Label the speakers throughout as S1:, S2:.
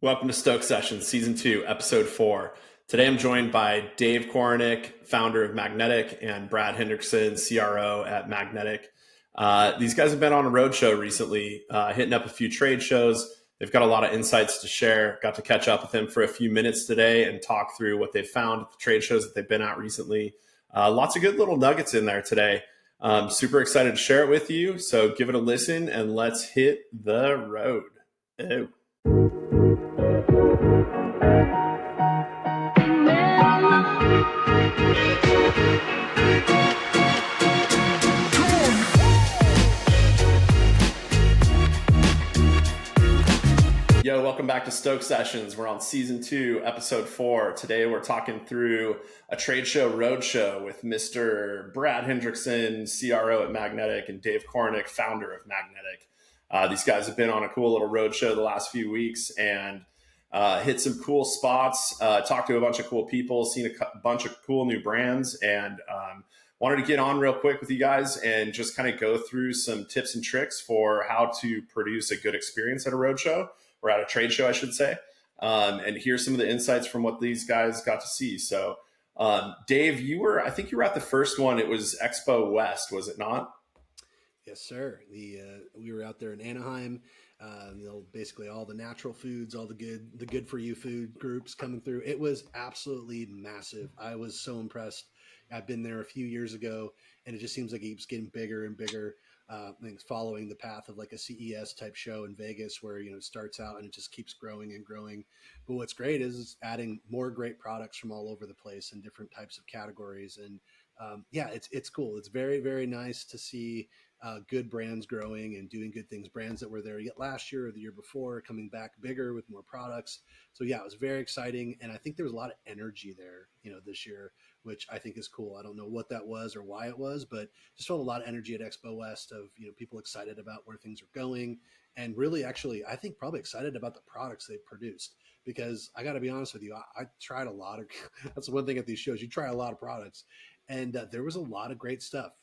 S1: Welcome to Stoke Sessions, Season 2, Episode 4. Today I'm joined by Dave Korinek, founder of Magnetic, and Brad Hendrickson, CRO at Magnetic. These guys have been on a roadshow recently, hitting up a few trade shows. They've got a lot of insights to share. Got to catch up with them for a few minutes today and talk through what they've found at the trade shows that they've been at recently. Lots of good little nuggets in there today. Super excited to share it with you. So give it a listen and let's hit the road. Oh. Yo, welcome back to Stoke Sessions. We're on Season 2, Episode 4. Today we're talking through a trade show roadshow with Mr. Brad Hendrickson, CRO at Magnetic, and Dave Korinek, founder of Magnetic. These guys have been on a cool little roadshow the last few weeks and hit some cool spots, talked to a bunch of cool people, seen a bunch of cool new brands, and wanted to get on real quick with you guys and just kind of go through some tips and tricks for how to produce a good experience at a roadshow. Or at a trade show, I should say, and here's some of the insights from what these guys got to see. So, Dave, I think you were at the first one. It was Expo West, was it not?
S2: Yes, sir. We were out there in Anaheim. Basically all the natural foods, all the good for you food groups coming through. It was absolutely massive. I was so impressed. I've been there a few years ago, and it just seems like it keeps getting bigger and bigger. Things following the path of like a CES type show in Vegas, where it starts out and it just keeps growing and growing. But what's great is it's adding more great products from all over the place in different types of categories. And it's cool. It's very, very nice to see good brands growing and doing good things. Brands that were there yet last year or the year before coming back bigger with more products. So yeah, it was very exciting, and I think there was a lot of energy there, this year, which I think is cool. I don't know what that was or why it was, but just felt a lot of energy at Expo West of people excited about where things are going, and really, actually, I think probably excited about the products they've produced. Because I got to be honest with you, I tried a lot of. That's one thing at these shows, you try a lot of products, and there was a lot of great stuff.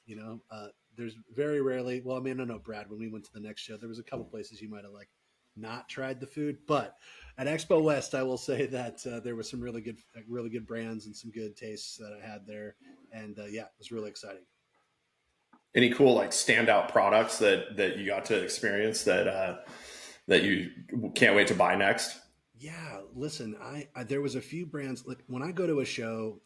S2: There's very rarely. Well, I mean, I don't know, Brad. When we went to the next show, there was a couple places you might have not tried the food, but at Expo West, I will say that there were some really good brands and some good tastes that I had there, and it was really exciting.
S1: Any cool standout products that you got to experience that you can't wait to buy next?
S2: Yeah, listen, I there was a few brands. Like when I go to a show,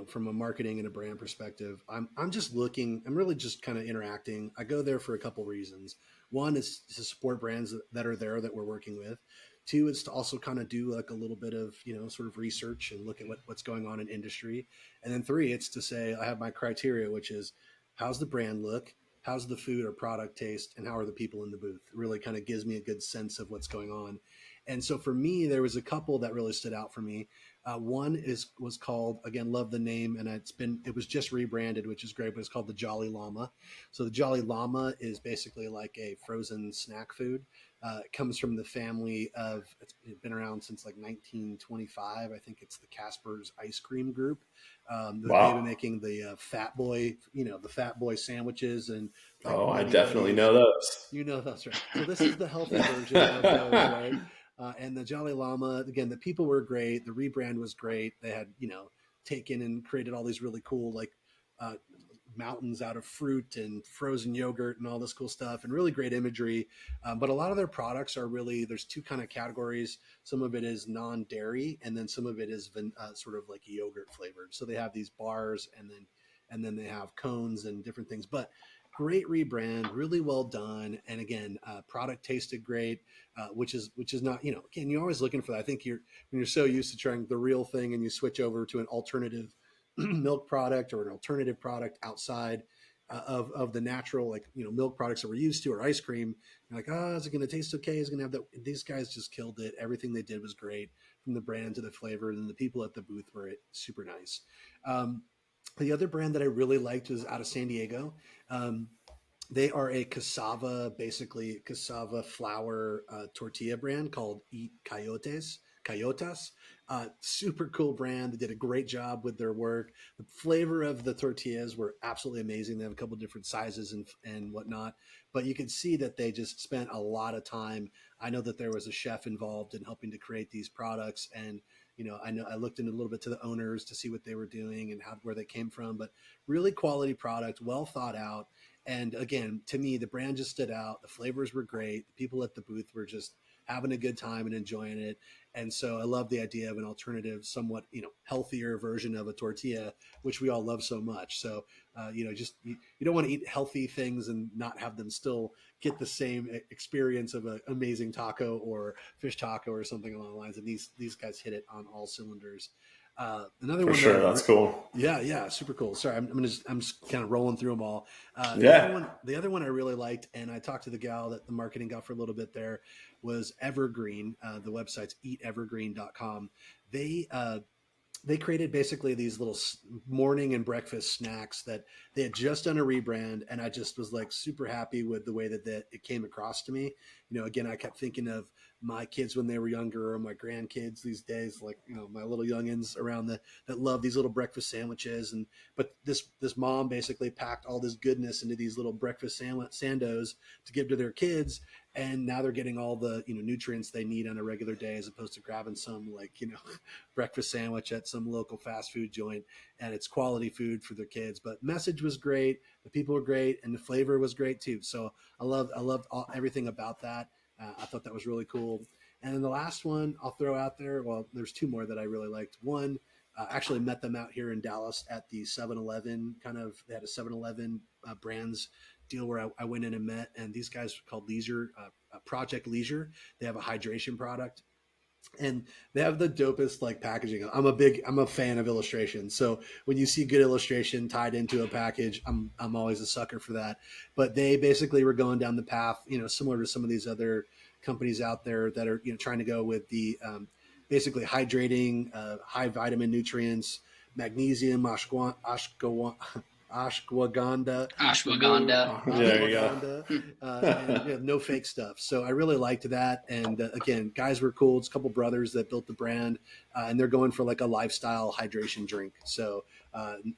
S2: from a marketing and a brand perspective, I'm just looking. I'm really just kind of interacting. I go there for a couple reasons. One is to support brands that are there that we're working with. Two is to also kind of do like a little bit of sort of research and look at what's going on in industry. And then three, it's to say I have my criteria, which is how's the brand look, how's the food or product taste, and how are the people in the booth. It really kind of gives me a good sense of what's going on. And so for me, there was a couple that really stood out for me. One was called, again, love the name, and it was just rebranded, which is great, but it's called the Jolly Llama. So the Jolly Llama is basically like a frozen snack food. It comes from the family of, it's been around since like 1925. I think it's the Casper's Ice Cream Group.
S1: Wow.
S2: They've been making the Fat Boy, the Fat Boy sandwiches. And
S1: I definitely know those.
S2: You know those, right? So this is the healthy version of those, right? And the Jolly Llama, again, the people were great. The rebrand was great. They had, taken and created all these really cool, mountains out of fruit and frozen yogurt and all this cool stuff and really great imagery. But a lot of their products are really, there's two kind of categories. Some of it is non-dairy, and then some of it is sort of like yogurt flavored. So they have these bars, and then they have cones and different things. But great rebrand, really well done. And again, product tasted great, which is not, again, you're always looking for that. I think when you're so used to trying the real thing and you switch over to an alternative milk product or an alternative product outside of the natural, milk products that we're used to, or ice cream, you're like, is it going to taste okay? Is it going to have that? These guys just killed it. Everything they did was great, from the brand to the flavor, and the people at the booth were super nice. The other brand that I really liked was out of San Diego. They are a cassava flour tortilla brand called Eat Coyotes. Coyotas. Super cool brand. They did a great job with their work. The flavor of the tortillas were absolutely amazing. They have a couple different sizes and whatnot, but you could see that they just spent a lot of time. I know that there was a chef involved in helping to create these products, and I know I looked into a little bit to the owners to see what they were doing and where they came from, but really quality product, well thought out. And again, to me, the brand just stood out. The flavors were great. The people at the booth were just having a good time and enjoying it. And so I love the idea of an alternative, somewhat, healthier version of a tortilla, which we all love so much. So, just you don't want to eat healthy things and not have them still get the same experience of an amazing taco or fish taco or something along the lines. And these guys hit it on all cylinders. Another
S1: For
S2: one
S1: sure. That's cool.
S2: Yeah, super cool. Sorry, I'm just kind of rolling through them all. The other one I really liked, and I talked to the gal that the marketing got for a little bit there, was Evergreen. The website's eatevergreen.com. They created basically these little morning and breakfast snacks that they had just done a rebrand. And I just was like super happy with the way that it came across to me. Again, I kept thinking of my kids when they were younger, or my grandkids these days, like, my little youngins around that love these little breakfast sandwiches. But this mom basically packed all this goodness into these little breakfast sandos to give to their kids. And now they're getting all the, nutrients they need on a regular day, as opposed to grabbing some breakfast sandwich at some local fast food joint. And it's quality food for their kids. But message was great. The people were great. And the flavor was great too. So I loved everything about that. I thought that was really cool. And then the last one I'll throw out there, well, there's two more that I really liked. One, actually met them out here in Dallas at the 7-Eleven they had a 7-Eleven brands deal where I went in and met, and these guys are called Leisure, Project Leisure. They have a hydration product, and they have the dopest packaging. I'm a fan of illustration. So when you see good illustration tied into a package, I'm always a sucker for that. But they basically were going down the path, similar to some of these other companies out there that are, trying to go with the, basically hydrating, high vitamin nutrients, magnesium, ashwagandha.
S1: There you go.
S2: And no fake stuff. So I really liked that. And again, guys were cool. It's a couple brothers that built the brand, and they're going for a lifestyle hydration drink. So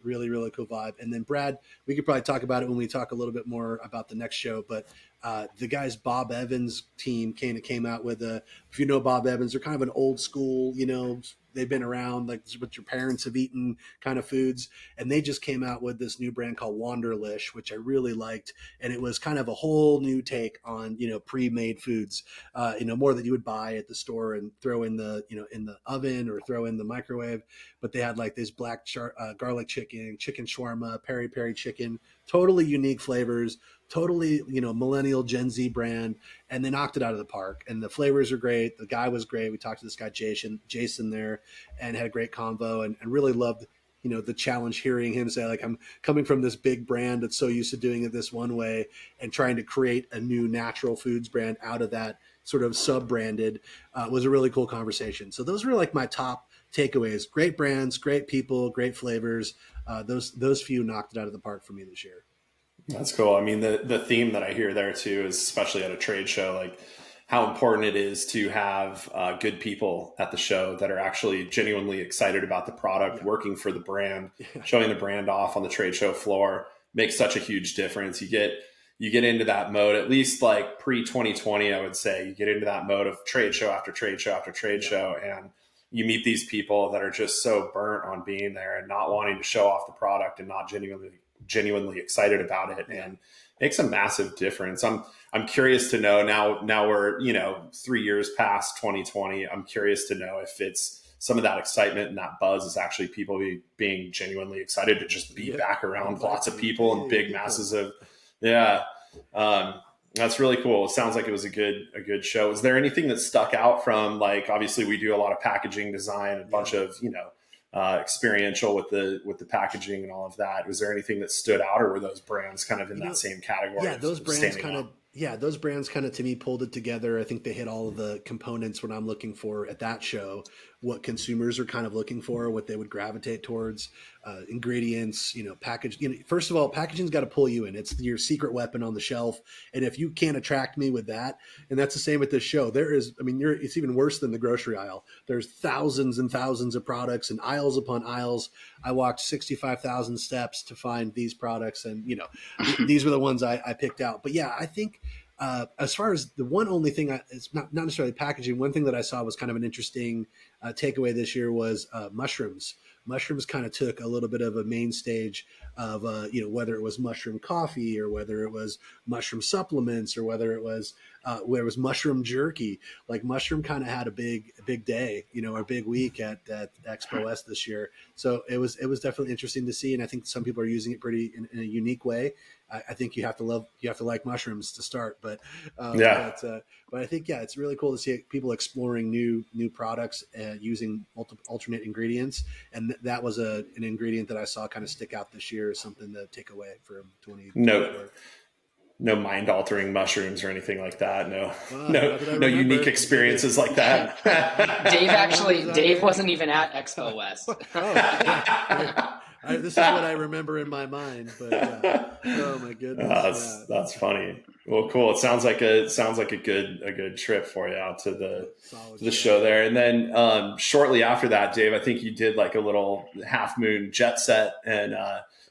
S2: really, really cool vibe. And then Brad, we could probably talk about it when we talk a little bit more about the next show, but the guys, Bob Evans team came out with if you know Bob Evans, they're kind of an old school, they've been around what your parents have eaten kind of foods. And they just came out with this new brand called Wanderlish, which I really liked. And it was kind of a whole new take on, pre-made foods, more that you would buy at the store and throw in the, in the oven or throw in the microwave. But they had this black garlic chicken shawarma, peri-peri chicken, totally unique flavors, totally, millennial Gen Z brand, and they knocked it out of the park. And the flavors are great. The guy was great. We talked to this guy, Jason there, and had a great convo, and really loved, the challenge, hearing him say, I'm coming from this big brand that's so used to doing it this one way and trying to create a new natural foods brand out of that sort of sub-branded, was a really cool conversation. So those were my top takeaways. Great brands, great people, great flavors. Those few knocked it out of the park for me this year.
S1: That's cool. I mean, the theme that I hear there too is, especially at a trade show, how important it is to have good people at the show that are actually genuinely excited about the product, working for the brand, showing the brand off on the trade show floor makes such a huge difference. You get into that mode, at least pre 2020, I would say, you get into that mode of trade show after trade show after trade show. And you meet these people that are just so burnt on being there and not wanting to show off the product and not genuinely excited about it, and makes a massive difference. I'm curious to know now we're 3 years past 2020. I'm curious to know if it's some of that excitement and that buzz is actually people being genuinely excited to just be back around lots of people and big masses of that's really cool. It sounds like it was a good show. Is there anything that stuck out from, obviously we do a lot of packaging design, a bunch of experiential with the packaging and all of that. Was there anything that stood out, or were those brands kind of in that same category?
S2: Yeah, those brands kind of to me pulled it together. I think they hit all of the components what I'm looking for at that show, what consumers are kind of looking for, what they would gravitate towards, ingredients, package. First of all, packaging's got to pull you in. It's your secret weapon on the shelf. And if you can't attract me with that, and that's the same with this show, it's even worse than the grocery aisle. There's thousands and thousands of products and aisles upon aisles. I walked 65,000 steps to find these products. And, these were the ones I picked out. But yeah, I think, as far as the one only thing, it's not necessarily packaging. One thing that I saw was kind of an interesting takeaway this year was mushrooms. Mushrooms kind of took a little bit of a main stage of, whether it was mushroom coffee or whether it was mushroom supplements or whether it was mushroom jerky. Like mushroom kind of had a big day, a big week at Expo West this year. So it was definitely interesting to see. And I think some people are using it pretty in a unique way. I think you have to like mushrooms to start, but I think, it's really cool to see people exploring new products and using multiple alternate ingredients. And that was an ingredient that I saw kind of stick out this year as something to take away from 2024.
S1: No mind altering mushrooms or anything like that. No unique experiences like that.
S3: Dave wasn't even at Expo West.
S2: This is what I remember in my mind, but oh my goodness,
S1: that's funny. Well, cool. It sounds like a good trip for you out to the show there. And then shortly after that, Dave, I think you did like a little half moon jet set and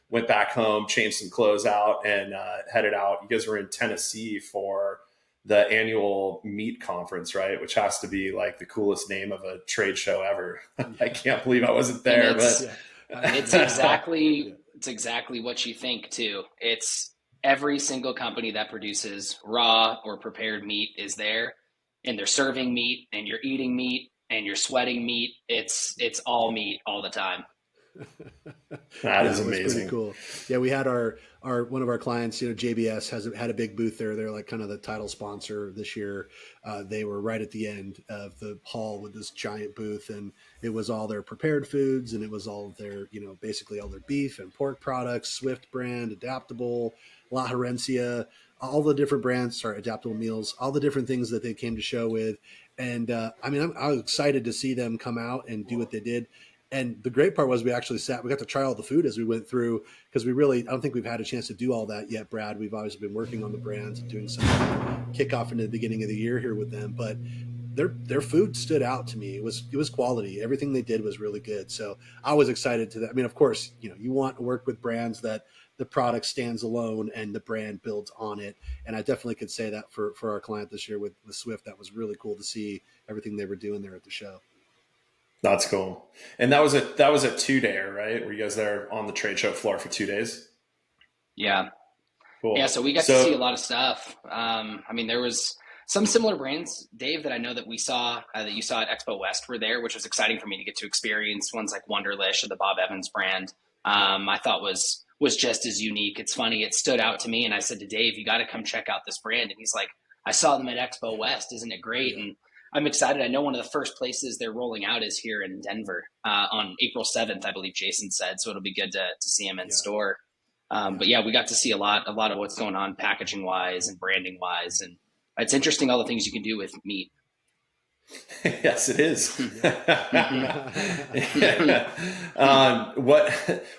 S1: went back home, changed some clothes out, and headed out. You guys were in Tennessee for the annual meat conference, right? Which has to be like the coolest name of a trade show ever. I can't believe I wasn't there, but.
S3: It's exactly what you think too. It's every single company that produces raw or prepared meat is there, and they're serving meat, and you're eating meat, and you're sweating meat. It's all meat all the time.
S1: That is amazing.
S2: Pretty cool. Yeah, we had our one of our clients, JBS had a big booth there. They're like kind of the title sponsor this year. They were right at the end of the hall with this giant booth, and it was all their prepared foods, and it was all of their, basically all their beef and pork products, Swift brand, Adaptable, La Herencia, all the different brands, Adaptable Meals, all the different things that they came to show with. And I was excited to see them come out and do what they did. And the great part was we got to try all the food as we went through, because I don't think we've had a chance to do all that yet, Brad. We've always been working on the brands and doing some kickoff into the beginning of the year here with them, but their food stood out to me. It was quality. Everything they did was really good. So I was excited to that. Of course, you want to work with brands that the product stands alone and the brand builds on it. And I definitely could say that for our client this year with Swift. That was really cool to see everything they were doing there at the show.
S1: That's cool. And that was a 2-dayer, right? Were you guys there on the trade show floor for 2 days?
S3: Yeah.
S1: Cool.
S3: Yeah. So we got to see a lot of stuff. There was some similar brands, Dave, that I know that we saw, that you saw at Expo West were there, which was exciting for me to get to experience. Ones like Wonderlish or the Bob Evans brand, I thought was just as unique. It's funny. It stood out to me. And I said to Dave, you got to come check out this brand. And he's like, I saw them at Expo West. Isn't it great? And I'm excited. I know one of the first places they're rolling out is here in Denver on April 7th, I believe Jason said. So it'll be good to see him in store. But yeah, we got to see a lot of what's going on packaging wise and branding wise. And it's interesting all the things you can do with meat.
S1: Yes, it is.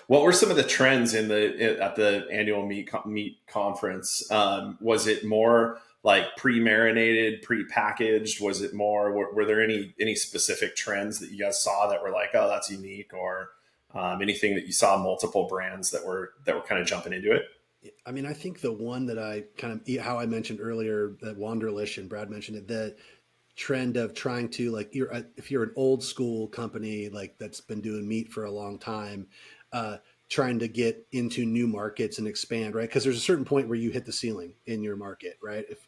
S1: What were some of the trends at the annual meat conference? Was it more like pre-marinated, pre-packaged? Was it more? Were there any specific trends that you guys saw that were like, oh, that's unique, or anything that you saw multiple brands that were kind of jumping into it?
S2: I think the one that I how I mentioned earlier, that Wanderlish, and Brad mentioned it, the trend of trying to, like, if you're an old school company like that's been doing meat for a long time, trying to get into new markets and expand, right? Because there's a certain point where you hit the ceiling in your market, right? If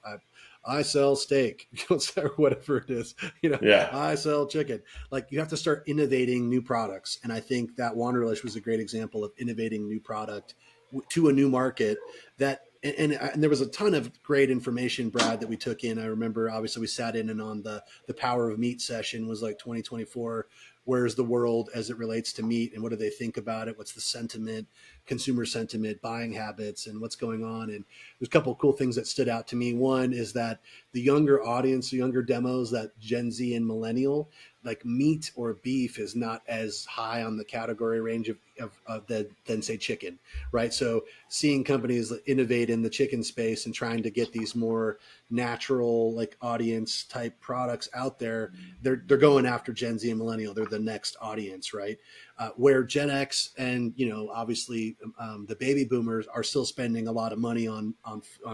S2: I sell steak, or whatever it is, I sell chicken. Like, you have to start innovating new products. And I think that Wanderlish was a great example of innovating new product to a new market. That and there was a ton of great information, Brad, that we took in. I remember, obviously, we sat in and on the Power of Meat session was like 2024 where's the world as it relates to meat, and what do they think about it? What's the sentiment, consumer sentiment, buying habits, and what's going on? And there's a couple of cool things that stood out to me. One is that the younger audience, the younger demos, that Gen Z and millennial, like meat or beef is not as high on the category range of than say chicken, right? So seeing companies innovate in the chicken space and trying to get these more natural, like audience type products out there, they're going after Gen Z and millennial. They're the next audience, right? Where Gen X and, obviously the baby boomers are still spending a lot of money on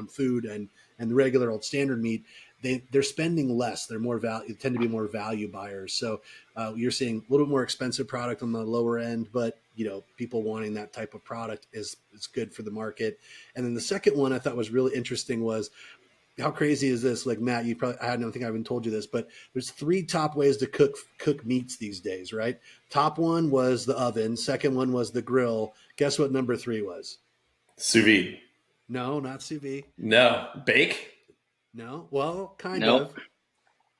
S2: food and the regular old standard meat. They're spending less. They're more value, tend to be more value buyers. So you're seeing a little more expensive product on the lower end, but people wanting that type of product is good for the market. And then the second one I thought was really interesting was, how crazy is this? Like, Matt, I don't think I even told you this, but there's 3 top ways to cook meats these days, right? Top one was the oven. Second one was the grill. Guess what number 3 was?
S1: Sous vide.
S2: No, not sous vide.
S1: No. Bake?
S2: No. Well, kind
S3: Nope.
S2: of.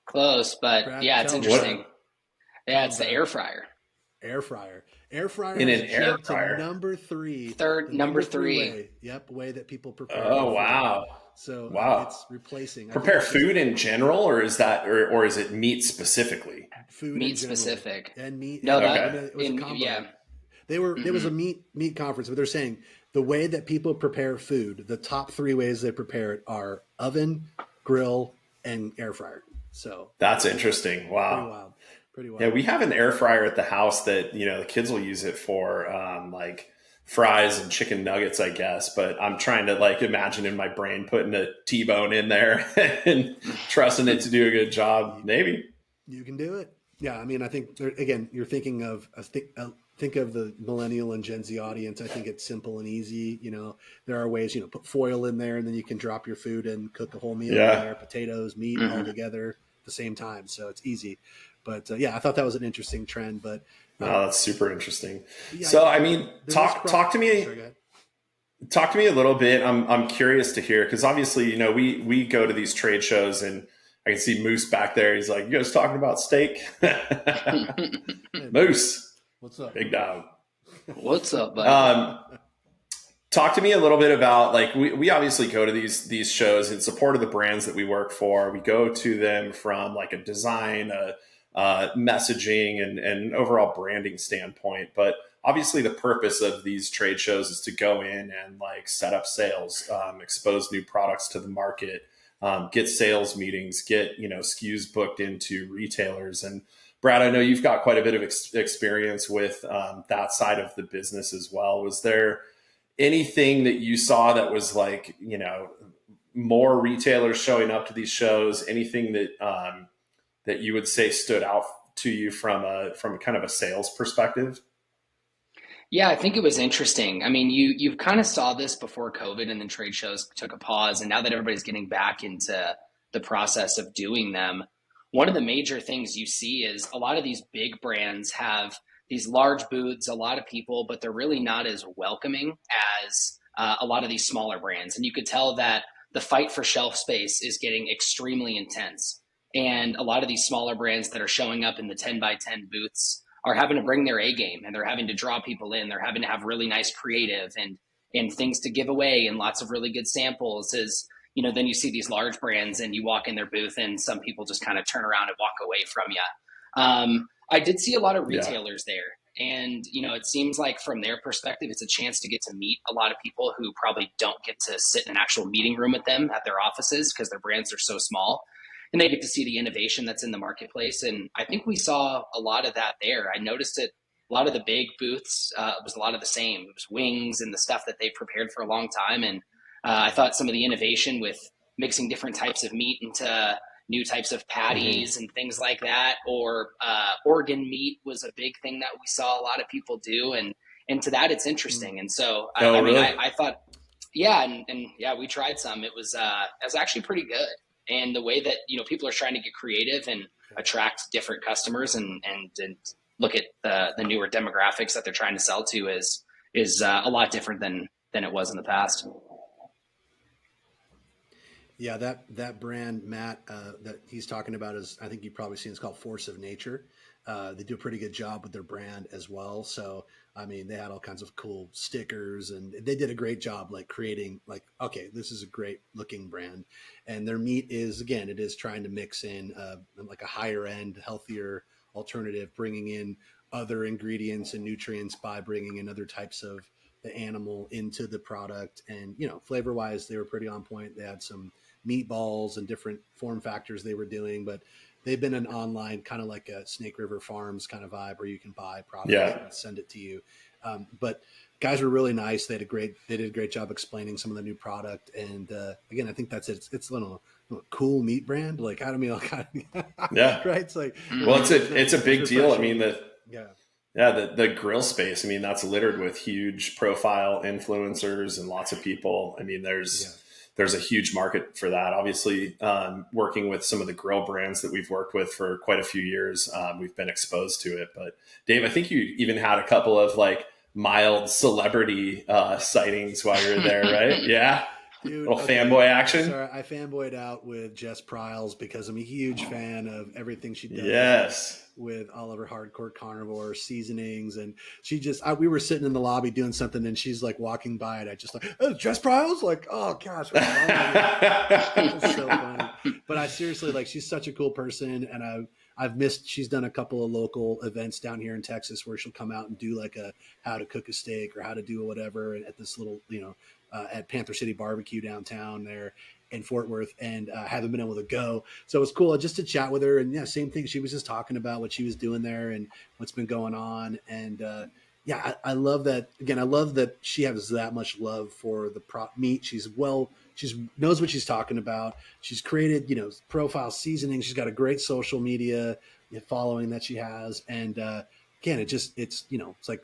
S3: Close, but
S2: Brad,
S3: yeah, it's interesting.
S1: What?
S3: Yeah, it's the air fryer.
S2: Air fryer. Air fryer
S1: In an
S2: has
S1: air
S2: jumped
S1: fryer.
S2: to number 3.
S3: Third,
S2: The
S3: number
S2: 3
S3: 3.
S2: way. Yep, way that people prepare.
S1: Oh, wow.
S2: So
S1: Wow.
S2: it's replacing.
S1: Prepare food in general, or is that, or is it meat specifically?
S2: Food
S3: Meat
S2: in general.
S3: specific.
S2: And meat.
S3: No,
S2: and-
S1: that-
S2: it was a combo.
S3: yeah.
S2: There was a meat conference, but they're saying the way that people prepare food, the top 3 ways they prepare it are oven, grill, and air fryer. So
S1: That's interesting. Wow.
S2: Pretty wild.
S1: Yeah, we have an air fryer at the house that, the kids will use it for like fries and chicken nuggets, I guess. But I'm trying to imagine in my brain putting a T-bone in there and trusting it to do a good job. Maybe.
S2: You can do it. Yeah. I mean, I think again, you're thinking of, think of the millennial and Gen Z audience. I think it's simple and easy. There are ways, put foil in there and then you can drop your food and cook a whole meal in there, potatoes, meat all together at the same time. So it's easy. But I thought that was an interesting trend. But
S1: that's super interesting.
S2: Yeah,
S1: so, I mean, talk to me.
S2: Sorry, go ahead.
S1: Talk to me a little bit. I'm curious to hear, because obviously, we go to these trade shows and I can see Moose back there. He's like, "You guys talking about steak?" Moose,
S2: What's up?
S1: big dog.
S3: What's up, buddy?
S1: Talk to me a little bit about we obviously go to these shows in support of the brands that we work for. We go to them from a design, messaging, and overall branding standpoint. But obviously, the purpose of these trade shows is to go in and set up sales, expose new products to the market, get sales meetings, get SKUs booked into retailers. And Brad, I know you've got quite a bit of experience with that side of the business as well. Was there anything that you saw that was more retailers showing up to these shows? Anything that you would say stood out to you from kind of a sales perspective?
S3: Yeah, I think it was interesting. I mean, you kind of saw this before COVID, and then trade shows took a pause. And now that everybody's getting back into the process of doing them, one of the major things you see is a lot of these big brands have these large booths, a lot of people, but they're really not as welcoming as a lot of these smaller brands. And you could tell that the fight for shelf space is getting extremely intense. And a lot of these smaller brands that are showing up in the 10 by 10 booths are having to bring their A game, and they're having to draw people in. They're having to have really nice creative and things to give away and lots of really good samples. Then you see these large brands and you walk in their booth and some people just kind of turn around and walk away from you. I did see a lot of retailers there. And, it seems like from their perspective, it's a chance to get to meet a lot of people who probably don't get to sit in an actual meeting room with them at their offices because their brands are so small. And they get to see the innovation that's in the marketplace. And I think we saw a lot of that there. I noticed it. A lot of the big booths, it was a lot of the same. It was wings and the stuff that they prepared for a long time. And I thought some of the innovation with mixing different types of meat into new types of patties and things like that, or organ meat was a big thing that we saw a lot of people do. And to that, it's interesting. And so, I thought, we tried some. It was actually pretty good. And the way that, people are trying to get creative and attract different customers and look at the newer demographics that they're trying to sell to is a lot different than it was in the past.
S2: Yeah, that brand, Matt, that he's talking about is, I think you've probably seen, it's called Force of Nature. They do a pretty good job with their brand as well. So, I mean, they had all kinds of cool stickers, and they did a great job, like creating, like, okay, this is a great looking brand. And their meat is, again, it is trying to mix in like a higher end, healthier alternative, bringing in other ingredients and nutrients by bringing in other types of the animal into the product. And, flavor wise, they were pretty on point. They had some meatballs and different form factors they were doing, but they've been an online kind of like a Snake River Farms kind of vibe where you can buy product and send it to you. But guys were really nice. They did a great job explaining some of the new product. And again, I think that's it. It's a little cool meat brand. Like, I don't mean,
S1: yeah,
S2: right. It's like,
S1: well, it's a big deal. I mean, the grill space, I mean, that's littered with huge profile influencers and lots of people. I mean, there's a huge market for that. Obviously, working with some of the grill brands that we've worked with for quite a few years, we've been exposed to it. But Dave, I think you even had a couple of like mild celebrity sightings while you were there, right? Yeah.
S2: Dude,
S1: little fanboy action.
S2: Sorry, I fanboyed out with Jess Pryles because I'm a huge fan of everything she does.
S1: Yes.
S2: With all of her hardcore carnivore seasonings, and we were sitting in the lobby doing something, and she's like walking by, and I just like, oh, Jess Pryles, like, oh gosh, it's so funny. But I seriously, like, she's such a cool person, and I've missed. She's done a couple of local events down here in Texas where she'll come out and do like a how to cook a steak or how to do whatever at this little, at Panther City Barbecue downtown there in Fort Worth, and haven't been able to go. So it was cool just to chat with her. And yeah, same thing. She was just talking about what she was doing there and what's been going on. And I love that. Again, I love that she has that much love for the meat. She knows what she's talking about. She's created, profile seasoning. She's got a great social media following that she has. And again, it's like,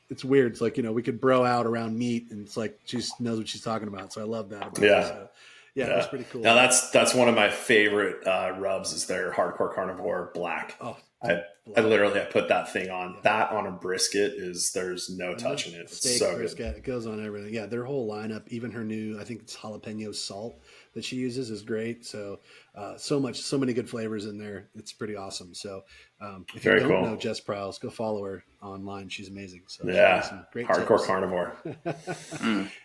S2: it's weird. It's like, we could bro out around meat, and it's like she knows what she's talking about. So I love that about her. So, yeah, it was pretty cool.
S1: Now that's one of my favorite rubs is their hardcore carnivore black.
S2: Oh,
S1: I literally put that thing on that on a brisket there's no touching it. It's
S2: steak,
S1: so
S2: brisket,
S1: good.
S2: It goes on everything. Yeah, their whole lineup, even her new, I think it's jalapeno salt that she uses is great. So so many good flavors in there. It's pretty awesome. So if you don't know Jess Pryles, go follow her online. She's amazing. So some great
S1: hardcore
S2: tips.
S1: Carnivore.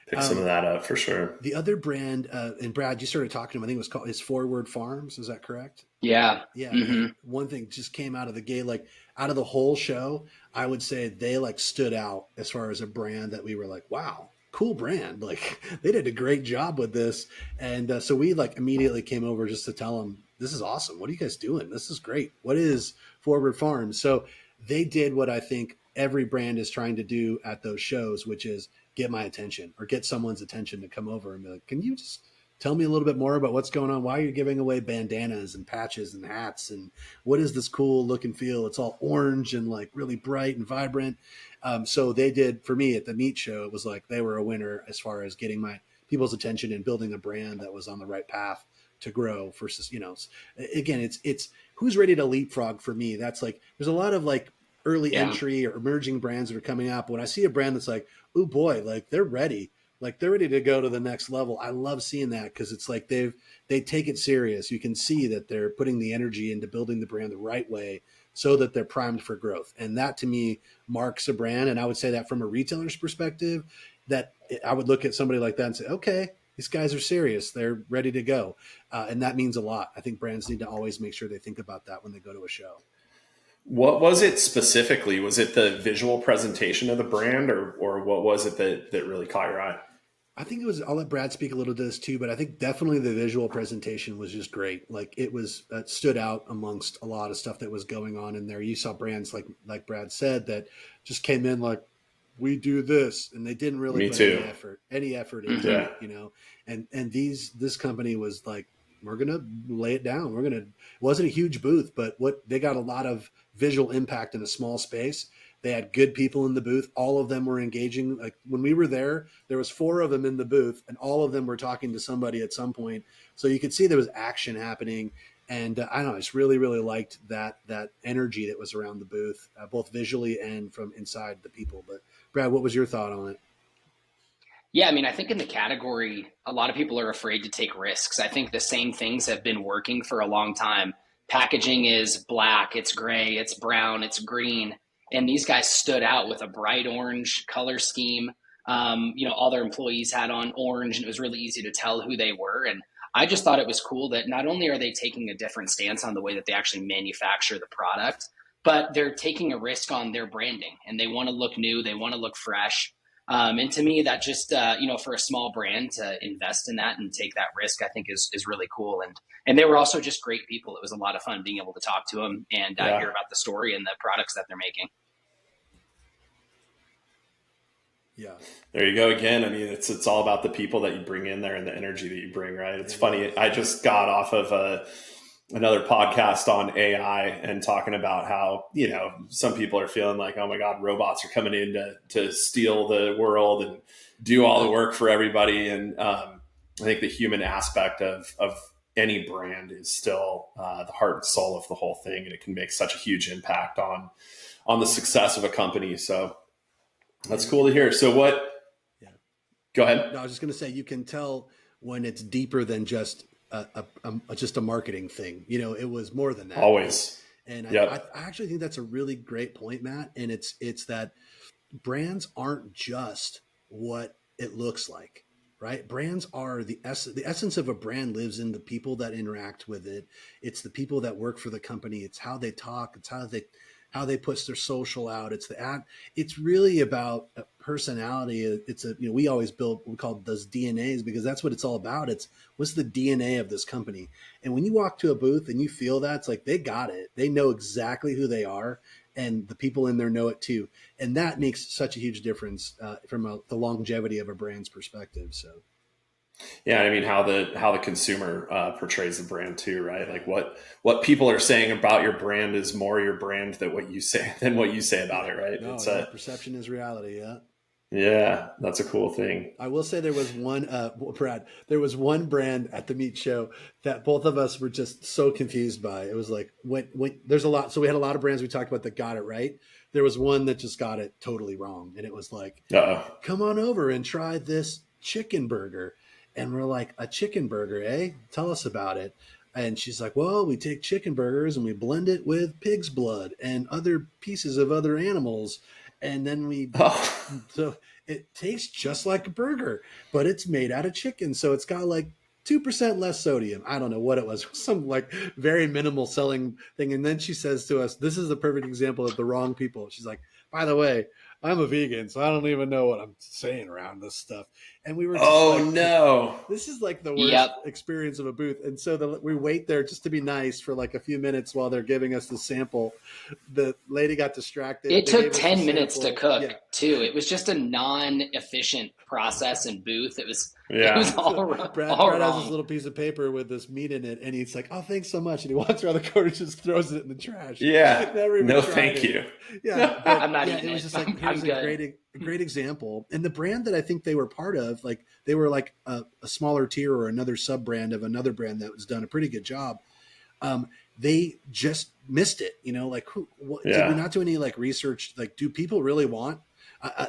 S1: Pick some of that up for sure.
S2: The other brand, and Brad, you started talking to him, I think it was called Forward Farms. Is that correct?
S3: Yeah.
S2: Yeah.
S3: Mm-hmm.
S2: One thing just came out of the gate, like out of the whole show, I would say they like stood out as far as a brand that we were like, wow, cool brand. Like they did a great job with this. And so we like immediately came over just to tell them, this is awesome. What are you guys doing? This is great. What is Forward Farms? So they did what I think every brand is trying to do at those shows, which is get my attention or get someone's attention to come over and be like, can you just tell me a little bit more about what's going on? Why are you giving away bandanas and patches and hats? And what is this cool look and feel? It's all orange and like really bright and vibrant. So they did, for me at the meat show, it was like they were a winner as far as getting my people's attention and building a brand that was on the right path to grow for, again, it's who's ready to leapfrog for me. That's like, there's a lot of like early entry or emerging brands that are coming up. When I see a brand that's like, oh boy, like they're ready. Like they're ready to go to the next level. I love seeing that because it's like they take it serious. You can see that they're putting the energy into building the brand the right way so that they're primed for growth. And that to me marks a brand. And I would say that from a retailer's perspective, that I would look at somebody like that and say, okay, these guys are serious. They're ready to go. And that means a lot. I think brands need to always make sure they think about that when they go to a show.
S1: What was it specifically? Was it the visual presentation of the brand or what was it that really caught your eye?
S2: I think it was, I'll let Brad speak a little to this too, but I think definitely the visual presentation was just great. Like it was, stood out amongst a lot of stuff that was going on in there. You saw brands like Brad said that just came in like, we do this, and they didn't really put any effort into it, and this company was like, we're going to lay it down. It wasn't a huge booth, but they got a lot of visual impact in a small space. They had good people in the booth. All of them were engaging. Like when we were there was 4 of them in the booth and all of them were talking to somebody at some point. So you could see there was action happening. And I don't know, I just really, really liked that energy that was around the booth, both visually and from inside the people. But Brad, what was your thought on it?
S3: Yeah, I mean, I think in the category, a lot of people are afraid to take risks. I think the same things have been working for a long time. Packaging is black, it's gray, it's brown, it's green. And these guys stood out with a bright orange color scheme. All their employees had on orange, and it was really easy to tell who they were. And I just thought it was cool that not only are they taking a different stance on the way that they actually manufacture the product, but they're taking a risk on their branding, and they want to look new, they want to look fresh. And to me, that just for a small brand to invest in that and take that risk, I think is really cool. And they were also just great people. It was a lot of fun being able to talk to them and hear about the story and the products that they're making.
S2: Yeah.
S1: There you go again. I mean, it's all about the people that you bring in there and the energy that you bring, right? It's funny. I just got off of another podcast on AI and talking about how, some people are feeling like, oh my God, robots are coming in to steal the world and do all the work for everybody. And I think the human aspect of any brand is still the heart and soul of the whole thing. And it can make such a huge impact on the success of a company. So that's cool to hear. So what?
S2: Yeah.
S1: Go ahead.
S2: No, I was just going to say, you can tell when it's deeper than just a marketing thing. It was more than that.
S1: Always.
S2: And
S1: yep.
S2: I actually think that's a really great point, Matt. And it's that brands aren't just what it looks like, right? Brands are the essence of a brand lives in the people that interact with it. It's the people that work for the company. It's how they talk. It's how they push their social out. It's really about a personality. We always build what we call those DNAs, because that's what it's all about. It's what's the DNA of this company. And when you walk to a booth and you feel that, it's like they got it. They know exactly who they are, and the people in there know it too. And that makes such a huge difference from the longevity of a brand's perspective. So.
S1: Yeah, I mean how the consumer portrays the brand too, right? Like what people are saying about your brand is more your brand than what you say about it, right?
S2: No, perception is reality. Yeah.
S1: Yeah, that's a cool thing.
S2: I will say there was one, Brad. There was one brand at the meat show that both of us were just so confused by. It was like when there's a lot. So we had a lot of brands we talked about that got it right. There was one that just got it totally wrong, and it was like, come on over and try this chicken burger. And we're like, a chicken burger, eh? Tell us about it. And she's like, well, we take chicken burgers and we blend it with pig's blood and other pieces of other animals. And then so it tastes just like a burger, but it's made out of chicken. So it's got like 2% less sodium. I don't know what it was. Some like very minimal selling thing. And then she says to us, this is the perfect example of the wrong people. She's like, by the way, I'm a vegan, so I don't even know what I'm saying around this stuff. And we were just
S1: no,
S2: this is like the worst experience of a booth. And so we wait there just to be nice for like a few minutes while they're giving us the sample. The lady got distracted.
S3: It took 10 minutes to cook too. It was just a non-efficient process in booth. It was all wrong.
S2: Brad has this little piece of paper with this meat in it, and he's like, "Oh, thanks so much." And he walks around the corner and just throws it in the trash.
S1: Yeah, no, thank you.
S2: Yeah,
S3: I'm not eating
S2: it. Was
S3: it.
S2: just like here's a great example. And the brand that I think they were part of, like they were like a smaller tier or another sub brand of another brand that was done a pretty good job. They just missed it. Did we not do any like research? Like, do people really want?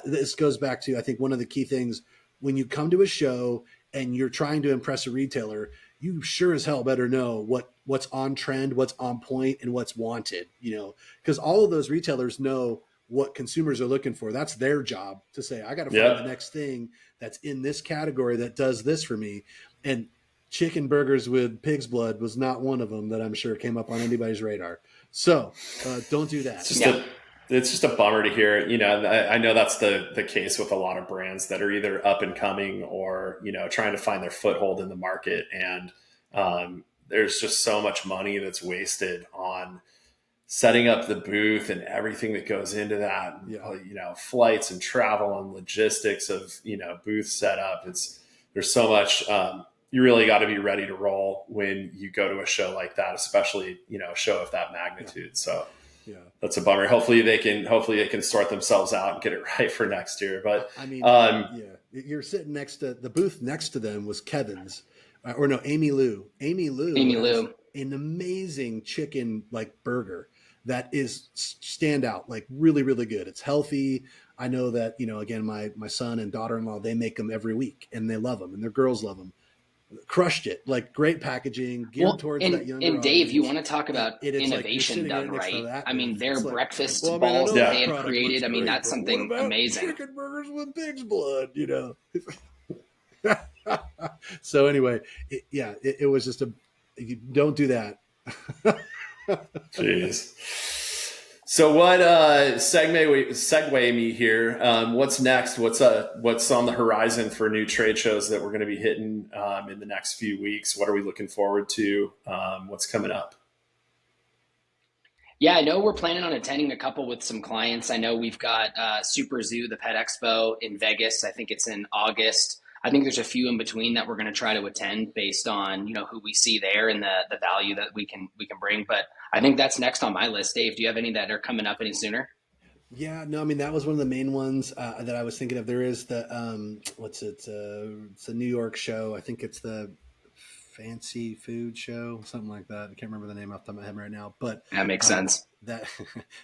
S2: This goes back to, I think, one of the key things when you come to a show and you're trying to impress a retailer, you sure as hell better know what's on trend, what's on point, and what's wanted, because all of those retailers know what consumers are looking for. That's their job to say, I got to find the next thing that's in this category that does this for me. And chicken burgers with pig's blood was not one of them that I'm sure came up on anybody's radar. So don't do that.
S1: It's just a bummer to hear. I know that's the case with a lot of brands that are either up and coming or, trying to find their foothold in the market. And there's just so much money that's wasted on setting up the booth and everything that goes into that, flights and travel and logistics of, booth setup. There's so much, you really got to be ready to roll when you go to a show like that, especially, a show of that magnitude. So that's a bummer. Hopefully they can sort themselves out and get it right for next year. But
S2: I mean, you're sitting next to the booth next to them was Kevin's Amy Lou. Amy Lou. An amazing chicken like burger. that is standout, like really, really good. It's healthy. I know that, again, my son and daughter-in-law, they make them every week and they love them and their girls love them. Crushed it. Like great packaging geared towards that younger
S3: and Dave,
S2: audience.
S3: you want to talk about
S2: It's like
S3: innovation done right. I mean, their
S2: it's like,
S3: breakfast
S2: well, I
S3: balls
S2: know
S3: that
S2: that
S3: they had
S2: product
S3: created.
S2: looks
S3: I mean,
S2: great,
S3: that's
S2: but what
S3: something
S2: about
S3: amazing.
S2: chicken burgers with pig's blood, So anyway, it was just you don't do that.
S1: Jeez. So what segue me here? What's next? What's on the horizon for new trade shows that we're going to be hitting in the next few weeks? What are we looking forward to? What's coming up?
S3: Yeah, I know we're planning on attending a couple with some clients. I know we've got Super Zoo, the pet expo in Vegas. I think it's in August. I think there's a few in between that we're going to try to attend based on, who we see there and the value that we can bring. But I think that's next on my list. Dave, do you have any that are coming up any sooner?
S2: Yeah, no, I mean, that was one of the main ones that I was thinking of. There is the it's a New York show. I think it's the Fancy Food Show, something like that. I can't remember the name off the top of my head right now, but
S3: that makes sense.
S2: That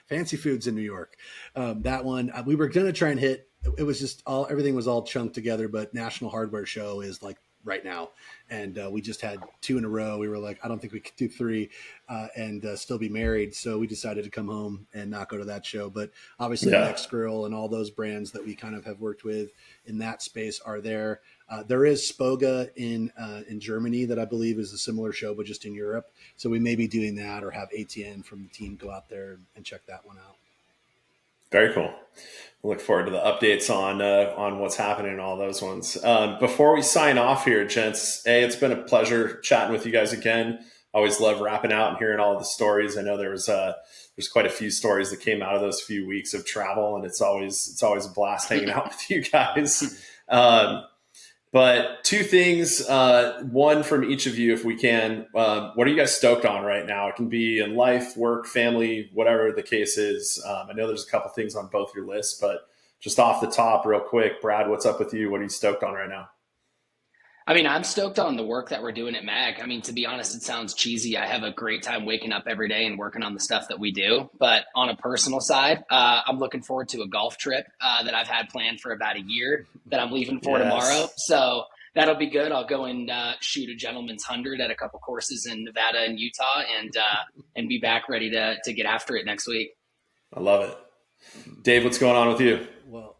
S2: Fancy Foods in New York. That one we were gonna try and hit. It was just everything was all chunked together, but National Hardware Show is like right now, and we just had 2 in a row. We were like, I don't think we could do 3 and still be married, so we decided to come home and not go to that show. But obviously, Next Grill and all those brands that we kind of have worked with in that space are there. There is Spoga in Germany that I believe is a similar show, but just in Europe. So we may be doing that, or have ATN from the team go out there and check that one out.
S1: Very cool. I look forward to the updates on what's happening in all those ones. Before we sign off here, gents, it's been a pleasure chatting with you guys again. Always love wrapping out and hearing all of the stories. I know there's quite a few stories that came out of those few weeks of travel, and it's always a blast hanging out with you guys. But 2 things, one from each of you, if we can. What are you guys stoked on right now? It can be in life, work, family, whatever the case is. I know there's a couple things on both your lists, but just off the top, real quick, Brad, what's up with you? What are you stoked on right now?
S3: I mean, I'm stoked on the work that we're doing at MAG. I mean, to be honest, it sounds cheesy. I have a great time waking up every day and working on the stuff that we do. But on a personal side, I'm looking forward to a golf trip that I've had planned for about a year that I'm leaving for tomorrow. So that'll be good. I'll go and shoot a gentleman's 100 at a couple courses in Nevada and Utah and be back ready to get after it next week.
S1: I love it. Dave, what's going on with you?
S2: Well,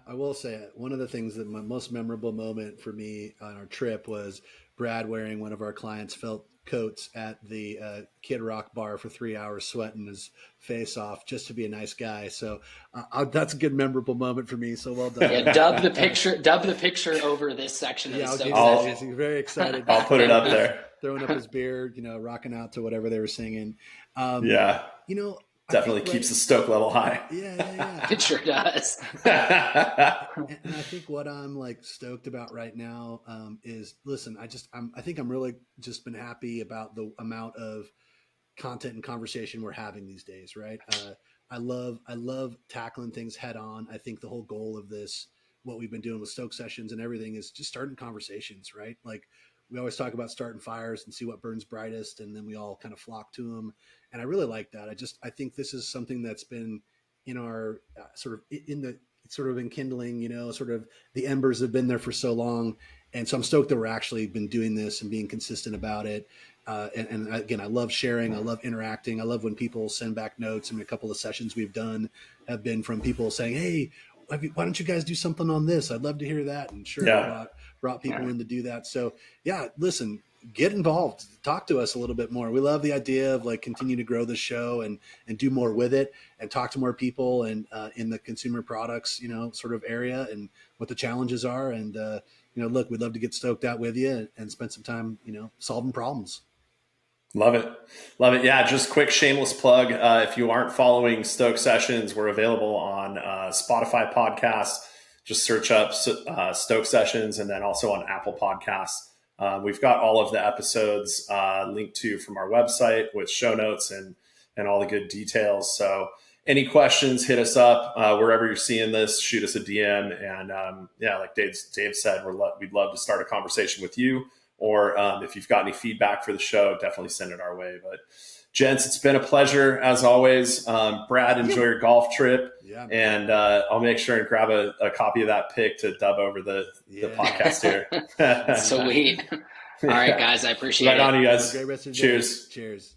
S2: I will say one of the things that my most memorable moment for me on our trip was Brad wearing one of our clients' felt coats at the Kid Rock bar for 3 hours, sweating his face off just to be a nice guy. So that's a good memorable moment for me. So well done.
S3: Yeah, dub the picture over this section of the Stoke Sessions.
S2: He's very excited.
S1: I'll put it up there.
S2: Throwing up his beard, rocking out to whatever they were singing.
S1: Definitely keeps the Stoke level high.
S2: Yeah.
S3: It sure does.
S2: And I think what I'm like stoked about right now is, listen, I think I'm really just been happy about the amount of content and conversation we're having these days, right? I love tackling things head on. I think the whole goal of this, what we've been doing with Stoke Sessions and everything, is just starting conversations, right? Like, we always talk about starting fires and see what burns brightest, and then we all kind of flock to them. And I really like that. I think this is something that's been in our sort of enkindling, sort of the embers have been there for so long. And so I'm stoked that we're actually been doing this and being consistent about it. And again, I love sharing. I love interacting. I love when people send back notes. I mean, a couple of sessions we've done have been from people saying, hey, why don't you guys do something on this? I'd love to hear that. And sure, brought people in to do that. So listen, get involved, talk to us a little bit more. We love the idea of like continue to grow the show and do more with it and talk to more people and in the consumer products, sort of area and what the challenges are. And, look, we'd love to get stoked out with you and spend some time, solving problems.
S1: Love it. Yeah, just quick shameless plug. If you aren't following Stoke Sessions, we're available on Spotify podcasts. Just search up Stoke Sessions, and then also on Apple Podcasts. We've got all of the episodes linked to from our website with show notes and all the good details. So any questions, hit us up wherever you're seeing this, shoot us a DM. And like Dave said, we'd love to start a conversation with you. Or if you've got any feedback for the show, definitely send it our way. But Gents, it's been a pleasure as always. Brad, enjoy your golf trip.
S2: Yeah,
S1: and I'll make sure and grab a copy of that pic to dub over the podcast here.
S3: Sweet. All right, guys, I appreciate it.
S1: Right on, you guys.
S2: Great rest of the
S1: Cheers.
S2: Day. Cheers.